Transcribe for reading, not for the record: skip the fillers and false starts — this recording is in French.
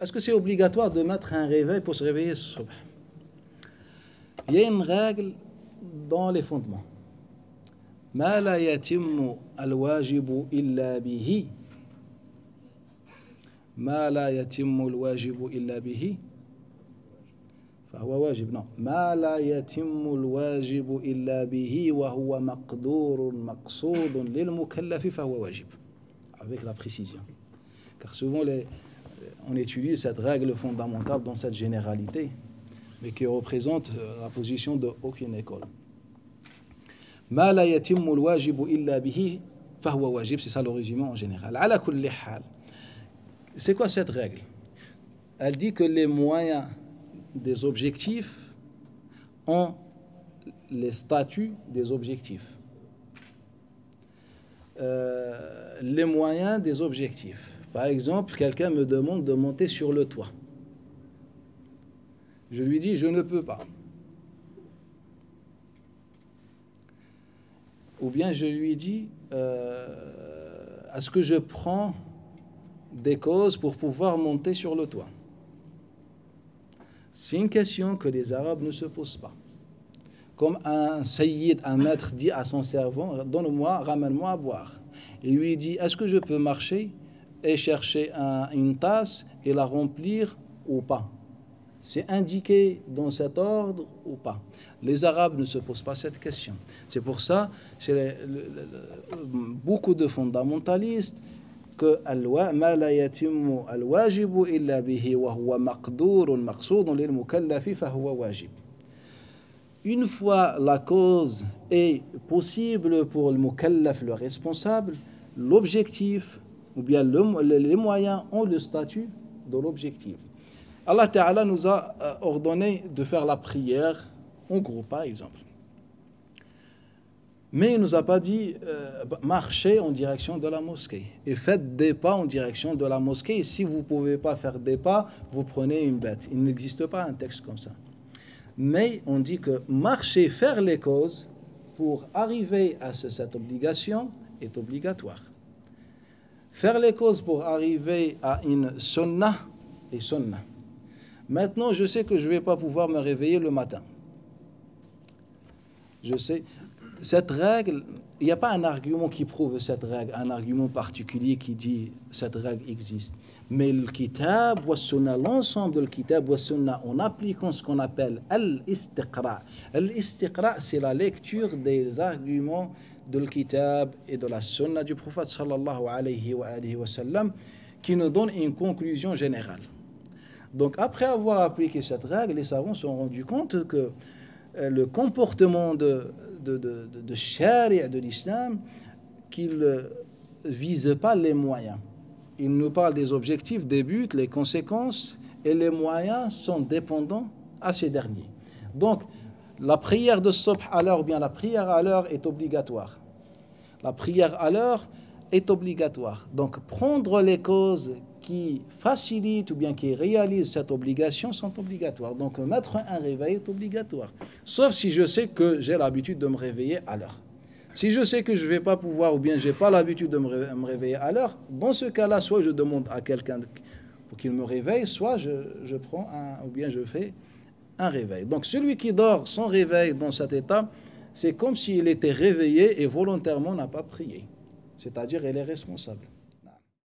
Est-ce que c'est obligatoire de mettre un réveil pour se réveiller ce soir? Il y a une règle dans les fondements. ما لا يتم الواجب إلا به ما لا يتم الواجب إلا به فهو واجب. Non. ما لا يتم الواجب إلا به وهو مقدور مقصود للمكلف فهو واجب. Avec la précision. Car souvent on utilise cette règle fondamentale dans cette généralité, mais qui représente la position d'aucune école. ما لا يتم الواجب إلا به فهو واجب, c'est ça le résumé en général. على كل حال. C'est quoi cette règle? Elle dit que les moyens des objectifs ont les statuts des objectifs. Les moyens des objectifs. Par exemple, quelqu'un me demande de monter sur le toit. Je lui dis, je ne peux pas. Ou bien je lui dis, est-ce que je prends des causes pour pouvoir monter sur le toit? C'est une question que les Arabes ne se posent pas. Comme un sayyid, un maître dit à son servant, donne-moi, ramène-moi à boire. Et lui dit, est-ce que je peux marcher et chercher une tasse et la remplir ou pas? C'est indiqué dans cet ordre ou pas? Les Arabes ne se posent pas cette question. C'est pour ça, chez beaucoup de fondamentalistes, que ما لا يتم الواجب إلا به وهو مقدور مقصود للمكلف فهو واجب. Une fois la cause est possible pour le mukallaf, le responsable, l'objectif, ou bien les moyens ont le statut de l'objectif. Allah Ta'ala nous a ordonné de faire la prière en groupe, par exemple. Mais il ne nous a pas dit marchez en direction de la mosquée et faites des pas en direction de la mosquée. Et si vous ne pouvez pas faire des pas, vous prenez une bête. Il n'existe pas un texte comme ça. Mais on dit que marcher, faire les causes pour arriver à cette obligation est obligatoire. Faire les causes pour arriver à une sunnah est sunnah. Maintenant, je sais que je ne vais pas pouvoir me réveiller le matin. Je sais. Cette règle, il n'y a pas un argument qui prouve cette règle, un argument particulier qui dit cette règle existe. Mais le kitab wa sunna, l'ensemble de le kitab wa sunna, en appliquant ce qu'on appelle al-istiqra. Al-istiqra, c'est la lecture des arguments de le kitab et de la sunna du prophète sallallahu alayhi wa sallam, qui nous donne une conclusion générale. Donc après avoir appliqué cette règle, les savants se sont rendus compte que le comportement de charia de l'islam, qu'il ne vise pas les moyens. Il nous parle des objectifs, des buts, les conséquences, et les moyens sont dépendants à ces derniers. Donc, la prière de subh à l'heure, ou bien la prière à l'heure est obligatoire. La prière à l'heure est obligatoire. Donc, prendre les causes qui facilitent ou bien qui réalisent cette obligation sont obligatoires. Donc, mettre un réveil est obligatoire. Sauf si je sais que j'ai l'habitude de me réveiller à l'heure. Si je sais que je ne vais pas pouvoir ou bien je n'ai pas l'habitude de me réveiller à l'heure, dans ce cas-là, soit je demande à quelqu'un pour qu'il me réveille, soit je prends ou bien je fais un réveil. Donc, celui qui dort sans réveil dans cet état, c'est comme s'il était réveillé et volontairement n'a pas prié. C'est-à-dire, il est responsable.